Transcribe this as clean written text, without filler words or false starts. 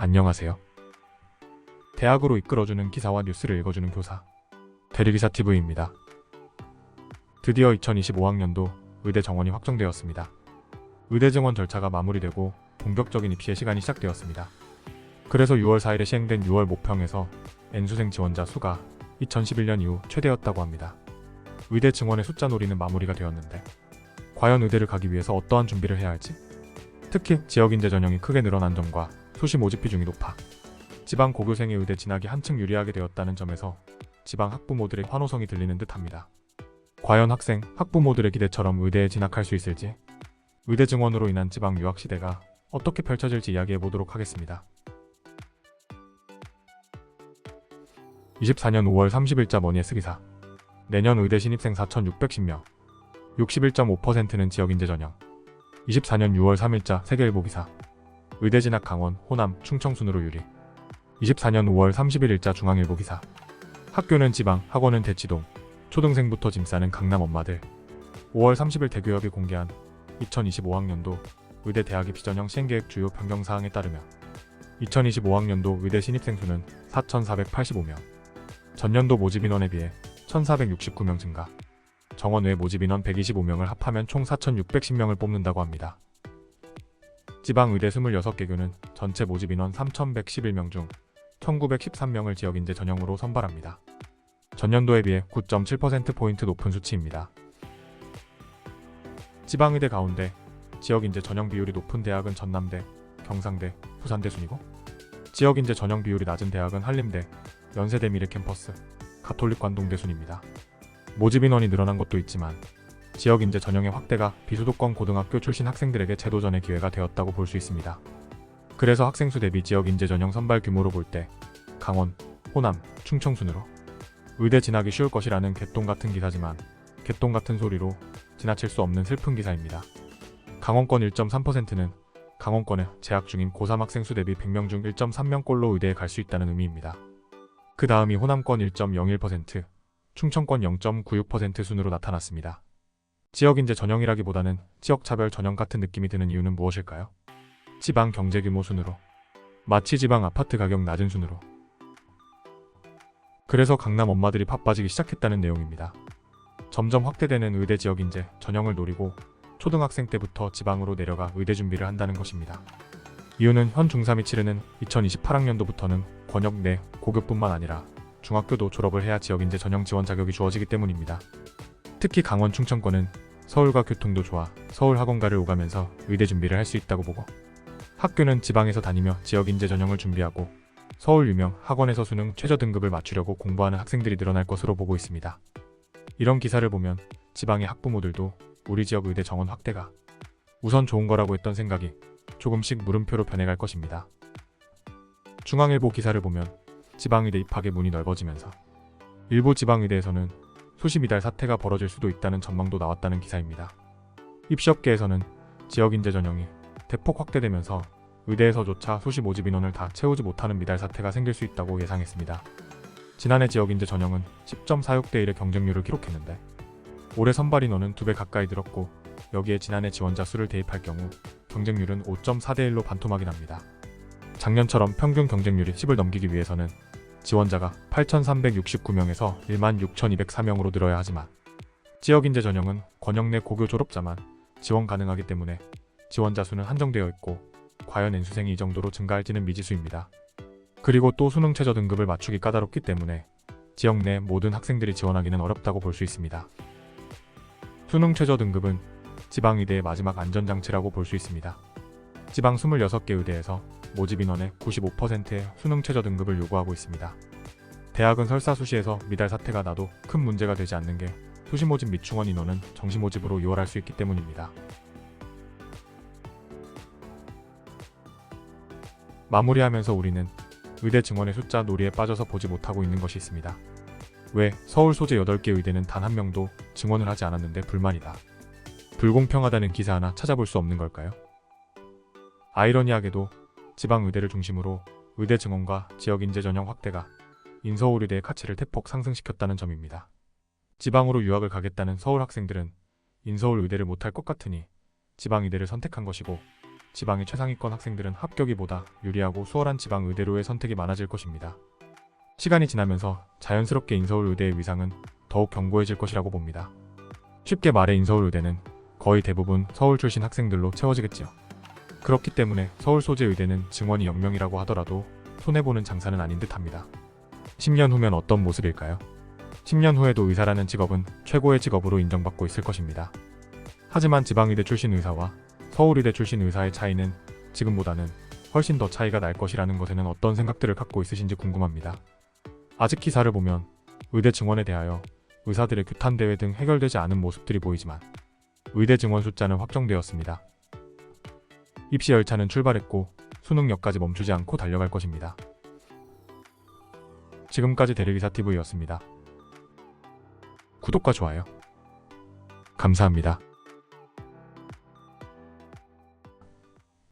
안녕하세요. 대학으로 이끌어주는 기사와 뉴스를 읽어주는 교사 대리기사TV입니다. 드디어 2025학년도 의대 정원이 확정되었습니다. 의대 증원 절차가 마무리되고 본격적인 입시의 시간이 시작되었습니다. 그래서 6월 4일에 시행된 6월 모평에서 N수생 지원자 수가 2011년 이후 최대였다고 합니다. 의대 증원의 숫자 놀이는 마무리가 되었는데 과연 의대를 가기 위해서 어떠한 준비를 해야 할지? 특히 지역인재 전형이 크게 늘어난 점과 수시 모집 비중이 높아 지방 고교생의 의대 진학이 한층 유리하게 되었다는 점에서 지방 학부모들의 환호성이 들리는 듯합니다. 과연 학생, 학부모들의 기대처럼 의대에 진학할 수 있을지, 의대 증원으로 인한 지방 유학 시대가 어떻게 펼쳐질지 이야기해보도록 하겠습니다. 24년 5월 30일자 머니에스 기사. 내년 의대 신입생 4,610명, 61.5%는 지역인재 전형. 24년 6월 3일자 세계일보 기사. 의대 진학 강원, 호남, 충청 순으로 유리. 24년 5월 31일자 중앙일보 기사. 학교는 지방, 학원은 대치동. 초등생부터 짐 싸는 강남 엄마들. 5월 30일 대교협이 공개한 2025학년도 의대 대학 입시 전형 시행계획 주요 변경사항에 따르면 2025학년도 의대 신입생 수는 4,485명. 전년도 모집 인원에 비해 1,469명 증가. 정원 외 모집 인원 125명을 합하면 총 4,610명을 뽑는다고 합니다. 지방 의대 26개교는 전체 모집 인원 3,111명 중 1,913명을 지역인재 전형으로 선발합니다. 전년도에 비해 9.7%포인트 높은 수치입니다. 지방의대 가운데 지역인재 전형 비율이 높은 대학은 전남대, 경상대, 부산대 순이고 지역인재 전형 비율이 낮은 대학은 한림대, 연세대 미래캠퍼스, 가톨릭 관동대 순입니다. 모집 인원이 늘어난 것도 있지만 지역인재 전형의 확대가 비수도권 고등학교 출신 학생들에게 재도전의 기회가 되었다고 볼 수 있습니다. 그래서 학생 수 대비 지역인재 전형 선발 규모로 볼 때 강원, 호남, 충청 순으로 의대 진학이 쉬울 것이라는 개똥 같은 기사지만 개똥 같은 소리로 지나칠 수 없는 슬픈 기사입니다. 강원권 1.3%는 강원권에 재학 중인 고3 학생 수 대비 100명 중 1.3명꼴로 의대에 갈 수 있다는 의미입니다. 그 다음이 호남권 1.01%, 충청권 0.96% 순으로 나타났습니다. 지역인재 전형이라기보다는 지역차별 전형 같은 느낌이 드는 이유는 무엇일까요? 지방 경제규모 순으로, 마치 지방 아파트 가격 낮은 순으로. 그래서 강남 엄마들이 바빠지기 시작했다는 내용입니다. 점점 확대되는 의대 지역인재 전형을 노리고 초등학생 때부터 지방으로 내려가 의대 준비를 한다는 것입니다. 이유는 현 중3이 치르는 2028학년도부터는 권역 내 고교뿐만 아니라 중학교도 졸업을 해야 지역인재 전형 지원 자격이 주어지기 때문입니다. 특히 강원 충청권은 서울과 교통도 좋아 서울 학원가를 오가면서 의대 준비를 할 수 있다고 보고 학교는 지방에서 다니며 지역인재 전형을 준비하고 서울 유명 학원에서 수능 최저 등급을 맞추려고 공부하는 학생들이 늘어날 것으로 보고 있습니다. 이런 기사를 보면 지방의 학부모들도 우리 지역 의대 정원 확대가 우선 좋은 거라고 했던 생각이 조금씩 물음표로 변해갈 것입니다. 중앙일보 기사를 보면 지방의대 입학의 문이 넓어지면서 일부 지방의대에서는 수시 미달 사태가 벌어질 수도 있다는 전망도 나왔다는 기사입니다. 입시업계에서는 지역인재 전형이 대폭 확대되면서 의대에서조차 수시 모집 인원을 다 채우지 못하는 미달 사태가 생길 수 있다고 예상했습니다. 지난해 지역인재 전형은 10.46대 1의 경쟁률을 기록했는데 올해 선발 인원은 2배 가까이 늘었고 여기에 지난해 지원자 수를 대입할 경우 경쟁률은 5.4대 1로 반토막이 납니다. 작년처럼 평균 경쟁률이 10을 넘기기 위해서는 지원자가 8,369명에서 16,204명으로 늘어야 하지만 지역인재 전형은 권역 내 고교 졸업자만 지원 가능하기 때문에 지원자 수는 한정되어 있고 과연 N수생이 이 정도로 증가할지는 미지수입니다. 그리고 또 수능 최저 등급을 맞추기 까다롭기 때문에 지역 내 모든 학생들이 지원하기는 어렵다고 볼 수 있습니다. 수능 최저 등급은 지방의대의 마지막 안전장치라고 볼 수 있습니다. 지방 26개 의대에서 모집 인원의 95%의 수능 최저 등급을 요구하고 있습니다. 대학은 설사 수시에서 미달 사태가 나도 큰 문제가 되지 않는 게 수시 모집 및 충원 인원은 정시 모집으로 이월할 수 있기 때문입니다. 마무리하면서 우리는 의대 증원의 숫자 놀이에 빠져서 보지 못하고 있는 것이 있습니다. 왜 서울 소재 8개 의대는 단 한 명도 증원을 하지 않았는데 불만이다. 불공평하다는 기사 하나 찾아볼 수 없는 걸까요? 아이러니하게도 지방 의대를 중심으로 의대 증원과 지역인재 전형 확대가 인서울 의대의 가치를 대폭 상승시켰다는 점입니다. 지방으로 유학을 가겠다는 서울 학생들은 인서울 의대를 못할 것 같으니 지방 의대를 선택한 것이고 지방의 최상위권 학생들은 합격이보다 유리하고 수월한 지방 의대로의 선택이 많아질 것입니다. 시간이 지나면서 자연스럽게 인서울 의대의 위상은 더욱 견고해질 것이라고 봅니다. 쉽게 말해 인서울 의대는 거의 대부분 서울 출신 학생들로 채워지겠지요. 그렇기 때문에 서울 소재 의대는 증원이 0명이라고 하더라도 손해보는 장사는 아닌 듯합니다. 10년 후면 어떤 모습일까요? 10년 후에도 의사라는 직업은 최고의 직업으로 인정받고 있을 것입니다. 하지만 지방의대 출신 의사와 서울의대 출신 의사의 차이는 지금보다는 훨씬 더 차이가 날 것이라는 것에는 어떤 생각들을 갖고 있으신지 궁금합니다. 아직 기사를 보면 의대 증원에 대하여 의사들의 규탄 대회 등 해결되지 않은 모습들이 보이지만 의대 증원 숫자는 확정되었습니다. 입시 열차는 출발했고 수능역까지 멈추지 않고 달려갈 것입니다. 지금까지 대리기사TV였습니다. 구독과 좋아요 감사합니다.